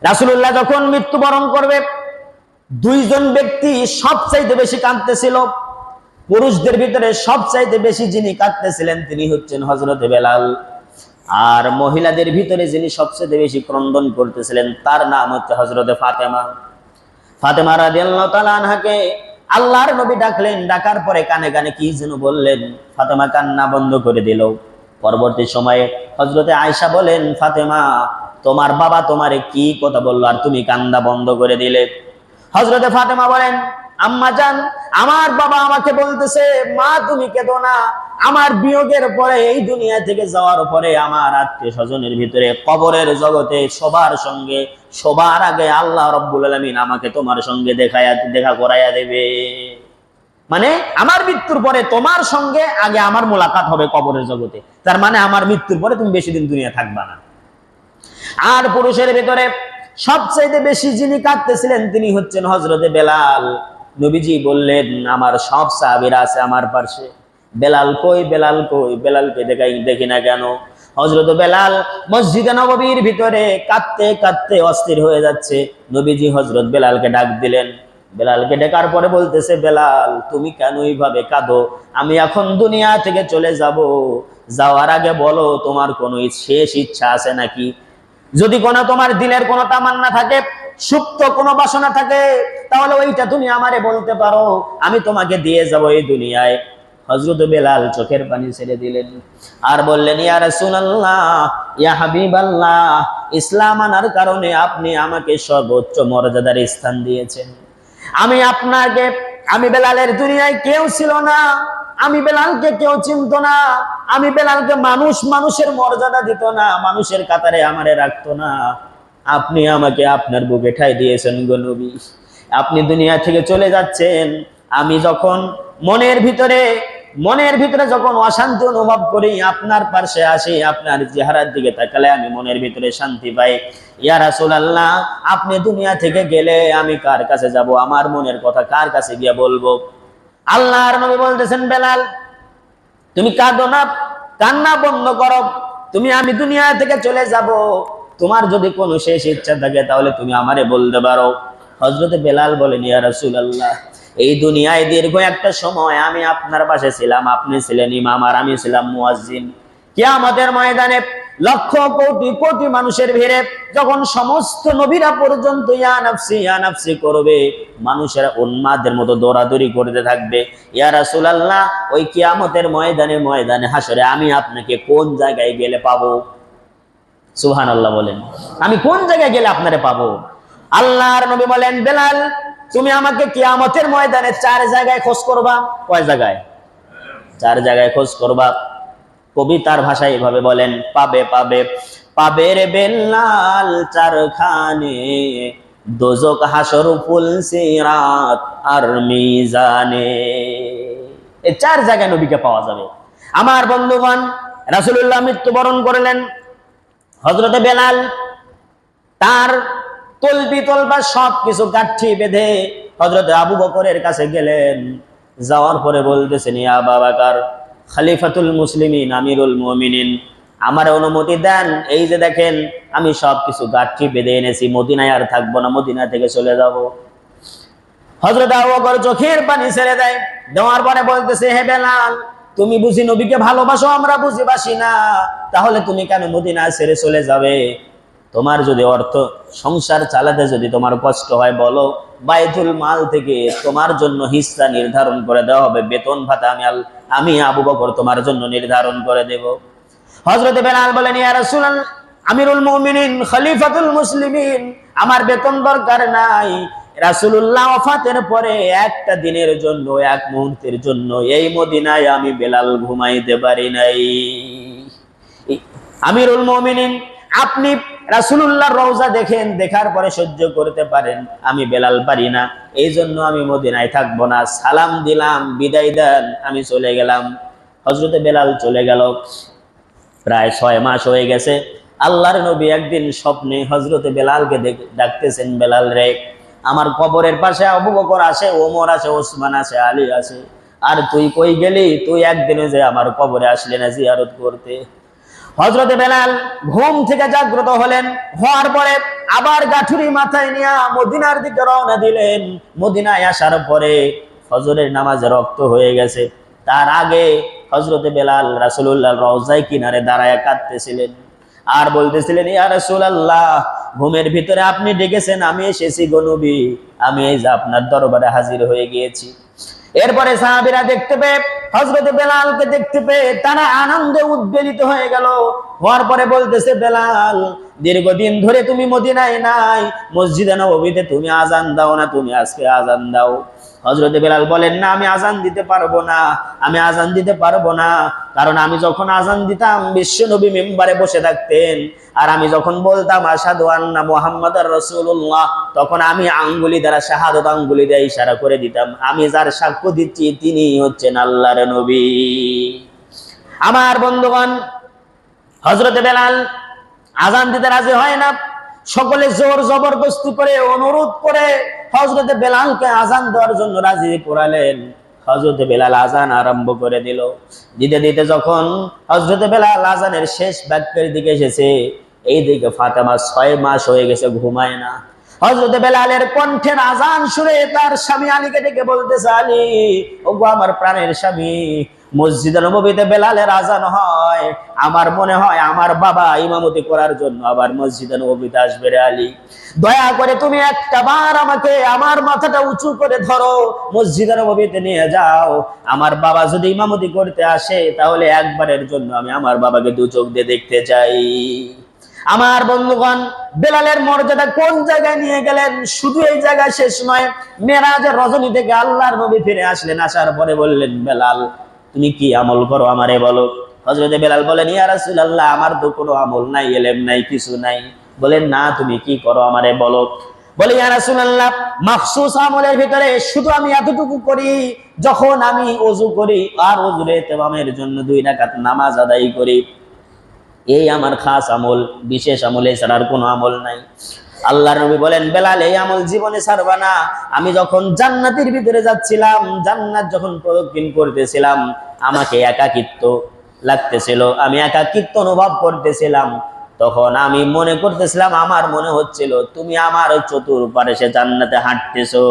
রাসূলুল্লাহ যখন মৃত্যুবরণ করবে, দুইজন ব্যক্তি সবচাইতে বেশি কাঁদতেছিল। পুরুষদের ভিতরে সবচাইতে বেশি যিনি কাঁদতেছিলেন তিনি হচ্ছেন হযরত বেলাল। আর মহিলাদের ভিতরে যিনি সবচেয়ে বেশি ক্রন্দন করতেছিলেন তার নাম হচ্ছে হযরত ফাতেমা। ফাতেমা রাদিয়াল্লাহু তাআলা আনহাকে আল্লাহর নবী ডাকলেন, ডাকার পরে কানে কানে কি যেন বললেন। ফাতেমা কান্না বন্ধ করে দিল। পরবর্তী সময়ে হযরতে আয়েশা বলেন, ফাতেমা তোমার বাবা তোমারে কি কথা বললো আর তুমি কান্না বন্ধ করে দিলে? হযরতে ফাতেমা বলেন, আম্মা জান, আমার বাবা আমাকে বলতেছে, মা তুমি কেঁদো না, আমার বিয়োগের পরে, এই দুনিয়া থেকে যাওয়ার পরে আমার আত্মীয় স্বজনের ভিতরে কবরের জগতে সবার সঙ্গে সবার আগে আল্লাহ রাব্বুল আলামিন আমাকে তোমার সঙ্গে দেখা করাইয়া দেবে। মানে আমার মৃত্যুর পরে তোমার সঙ্গে আগে আমার মোলাকাত হবে কবরের জগতে। তার মানে আমার মৃত্যুর পরে তুমি বেশি দিন দুনিয়া থাকবা না। আর পুরুষের ভিতরে সবচেয়ে বেশি যিনি কাঁদতেছিলেন তিনি হচ্ছেন হযরতে বেলাল। নবীজি বললেন, আমার সব সাহাবীরা আছে আমার পাশে, বেলাল কই, বেলাল কই, বেলালকে দেখি না কেন? হযরত বেলাল মসজিদে নববীর ভিতরে কাঁদতে কাঁদতে অস্থির হয়ে যাচ্ছে। নবীজি হযরত বেলালকে ডাক দিলেন। বেলালকে ডাকার পরে বলতেছে, বেলাল তুমি কেন এইভাবে কাঁদো? আমি এখন দুনিয়া থেকে চলে যাব, যাওয়ার আগে বলো তোমার কোনো শেষ ইচ্ছা আছে নাকি? যদি কোনো তোমার দিলের কোনো তামান্না থাকে, সুপ্ত কোনো বাসনা থাকে, তাহলে ওইটা তুমি আমারে বলতে পারো, আমি তোমাকে দিয়ে যাব এই দুনিয়ায়। হযরত বেলাল চোখের পানি ছেড়ে দিলেন আর বললেন, ইয়া রাসূলুল্লাহ, ইয়া হাবিবাল্লাহ, ইসলাম আনার কারণে আপনি আমাকে সর্বোচ্চ মর্যাদার স্থান দিয়েছেন। আমি বেলালের দুনিয়ায় কেউ ছিল না, আমি বেলালকে কেউ চিনতো না, আমি বেলালকে মানুষের মর্যাদা দিত না, মানুষের কাতারে আমারে রাখতো না। আপনি আমাকে আপনার বুকে ঠাঁই দিয়েছেন গো নবী। আপনি দুনিয়া থেকে চলে যাচ্ছেন, আমি যখন মনের ভিতরে যখন অশান্তি অনুভব করি, আপনার পাশে আসি, আপনার চেহারার দিকে তাকালে আমি মনের ভিতরে শান্তি পাই। ইয়া রাসূলুল্লাহ, আপনি দুনিয়া থেকে গেলে আমি কার কাছে যাব? আমার মনের কথা কার কাছে গিয়ে বলবো? আল্লাহর নবী বলতেছেন, বেলাল তুমি কাঁদো না, কান্না বন্ধ করো। আমি দুনিয়া থেকে চলে যাব, তোমার যদি কোনো শেষ ইচ্ছা থাকে তাহলে তুমি আমারে বলতে পারো। হযরত বেলাল বলেন, ইয়া রাসূলুল্লাহ, এই দুনিয়ায় দীর্ঘ একটা সময় আমি আপনার পাশে ছিলাম, আপনি ছিলেন ইমাম আর আমি ছিলাম মুয়াজ্জিন। কিয়ামতের ময়দানে লক্ষ কোটি কোটি মানুষের ভিড়ে যখন সমস্ত নবীরা পর্যন্ত ইয়া নাফসি করবে, মানুষেরা উন্মাদের মতো দৌড়াদৌড়ি করতে থাকবে, ইয়া রাসূলুল্লাহ, ওই কিয়ামতের ময়দানে হাসরে আমি আপনাকে কোন জায়গায় গেলে পাবো? সুবহানাল্লাহ বলেন, আমি কোন জায়গায় গেলে আপনারে পাবো? আল্লাহর নবী বলেন, বেলাল তুমি আমাকে কিয়ামতের ময়দানে 4 জায়গায় খোঁজ করবা। কয় জায়গায়? 4 জায়গায় খোঁজ করবা। কবিতার ভাষায় এভাবে বলেন, পাবে রে বেলাল 4 খানে, দোজক হাসর ফুল সিরাত আর মিজানে। এই 4 জায়গায় নবীকে পাওয়া যাবে। আমার বন্ধুগণ, রাসূলুল্লাহ মৃত্যুবরণ করলেন। হযরতে বেলাল তার তলবি তলবা সবকিছু গাঁঠি বেঁধে হযরত আবু বকরের কাছে গেলেন। যাওয়ার পরে বলতেছেন, ইয়া আবু বকর, খলিফাতুল মুসলিমিন, আমিরুল মুমিনিন, আমার অনুমতি দেন, এই যে দেখেন আমি সবকিছু গাঁঠি বেঁধে এনেছি, মদিনায় আর থাকবো না, মদিনা থেকে চলে যাব। হযরত আবু বকর চোখের পানি ছেড়ে দেয়। দেওয়ার পরে বলতেছে, হে বেলাল, তুমি বুঝি নবীকে ভালোবাসো, আমরা বুঝি বাসি না, তাহলে তুমি কেন মদিনা ছেড়ে চলে যাবে? তোমার যদি অর্থ সংসার চালাতে যদি তোমার কষ্ট হয়, বলো, বাইতুল মাল থেকে তোমার জন্য হিস্সা নির্ধারণ করে দেওয়া হবে, বেতন ভাতা আমি আবু বকর তোমার জন্য নির্ধারণ করে দেব। হযরত বেলাল বলেন, ইয়া রাসূলুল্লাহ, আমিরুল মুমিনিন, খলিফাতুল মুসলিমিন, আমার বেতন দরকার নাই। রাসূলুল্লাহ ওফাতের পরে একটা দিনের জন্য, এক মুহূর্তের জন্য এই মদিনায় আমি বেলাল ঘুমাইতে পারি নাই। আমিরুল মুমিনিন, আপনি রাসূলুল্লাহর রওজা দেখেন, দেখার পরে সহ্য করতে পারেন, আমি বেলাল পারি না, এই জন্য আমি মদিনায় থাকবো না। সালাম দিলাম, বিদায় দেন, আমি চলে গেলাম। হযরত বেলাল চলে গেল। প্রায় 6 মাস হয়ে গেছে। আল্লাহর নবী একদিন স্বপ্নে হযরত বেলালকে ডাকতেছেন, বেলাল রে, আমার কবরের পাশে আবু বকর আছে, ওমর আছে, ওসমান আছে, আলী আছে, আর তুই কই গেলি? তুই একদিনে যে আমার কবরে আসলি না জিয়ারত করতে? হযরতে বেলাল ঘুম থেকে জাগ্রত হলেন, হওয়ার পরে আবার গাঠুরি মাথায় নিয়ে মদিনার দিকে রওনা দিলেন। মদিনায় আসার পরে ফজরের নামাজে রক্ত হয়ে গেছে, তার আগে হযরতে বেলাল রাসূলুল্লাহর রওজায় কিনারে দাঁড়ায় কাঁদতেছিলেন আর বলতেছিলেন, ইয়া রাসূলুল্লাহ, ঘুমের ভিতরে আপনি ডেকেছেন, আমি এসেছি গো নবী, আমি এই যে আপনার দরবারে হাজির হয়ে গিয়েছি। এরপরে সাহাবীরা দেখতে পেয়ে, হযরতে বেলালকে দেখতে পেয়ে তারা আনন্দে উদ্বেলিত হয়ে গেল। হওয়ার পরে বলতেছে, বেলাল, দীর্ঘদিন ধরে তুমি মদিনায় নাই, মসজিদে নববীতে তুমি আজান দাও না, তুমি আজকে আজান দাও। হযরতে বেলাল বলেন, না, আমি আজান দিতে পারবো না, আমি আজান দিতে পারবো না, কারণ আমি যখন আজান দিতাম বিশ্ব নবী মিম্বারে বসে থাকতেন, আর আমি যখন বলতাম আশহাদু আন্না মুহাম্মাদার রাসূলুল্লাহ, তখন আমি আঙ্গুলি দ্বারা শাহাদাত আঙ্গুলি দিয়ে ইশারা করে দিতাম, আমি যার সাক্ষ্য দিচ্ছি তিনি হচ্ছেন আল্লাহর নবী। আমার বন্ধুগণ, হযরতে বেলাল আজান দিতে রাজি হয় না। সকলে জোর জবরদস্তি করে অনুরোধ করে হযরতে বেলালকে আজান দেওয়ার জন্য রাজি করালেন। হযরতে বেলাল আজান আরম্ভ করে দিল। দিতে দিতে যখন হযরতে বেলাল আজানের শেষ বাক্যের দিকে এসেছে, এই দিকে ফাতেমা 6 মাস হয়ে গেছে ঘুমায় না। হযরতে বেলালের কণ্ঠের আজান শুনে তার স্বামী আলীকে ডেকে বলতেছে, আলী, ওগো আমার প্রাণের স্বামী, মসজিদে নববীতে বেলালের আজান হয়, আমার মনে হয় আমার বাবা ইমামতি করার জন্য আবার মসজিদে নববীতে আসবে রে আলী, দয়া করে তুমি একটা বার আমাকে আমার মাথাটা উঁচু করে ধরো, মসজিদে নববীতে নিয়ে যাও, আমার বাবা যদি ইমামতি করতে আসে তাহলে একবারের জন্য আমি আমার বাবাকে দু চোখ দিয়ে দেখতে চাই। আমার বন্ধুগণ, বেলালের মর্যাদা কোন জায়গায় নিয়ে গেলেন, শুধু এই জায়গা শেষ নয়, মেরাজের রজনী থেকে আল্লাহর নবী ফিরে আসলেন, আসার পরে বললেন, বেলাল, তুমি কি আমল করো আমারে বলো। হযরতে বেলাল বলেন, ইয়া রাসূলুল্লাহ, আমার তো কোনো আমল নাই, ইলম নাই, কিছু নাই। বলেন, না, তুমি কি করো আমারে বলো। বলে, ইয়া রাসূলুল্লাহ, মাখসুস আমলের ভিতরে শুধু আমি এতটুকু করি, যখন আমি ওযু করি আর ওযুর ইহতিমামের জন্য 2 রাকাত নামাজ আদায় করি, এই আমার খাস আমল, বিশেষ আমল, এছাড়া আর কোনো আমল নাই। আল্লাহর নবী বলেন, বেলাল, এই আমল জীবনে ছাড়বা না। আমি যখন জান্নাতের ভিতরে যাচ্ছিলাম, জান্নাত যখন প্রদক্ষিণ করতেছিলাম, আমাকে একাকিত্ব লাগতেছিল, আমি একাকিত্ব অনুভব করতেছিলাম, তখন আমি মনে করতেছিলাম, আমার মনে হচ্ছিল তুমি আমার চতুর্পাশে জান্নাতে হাঁটতেছো।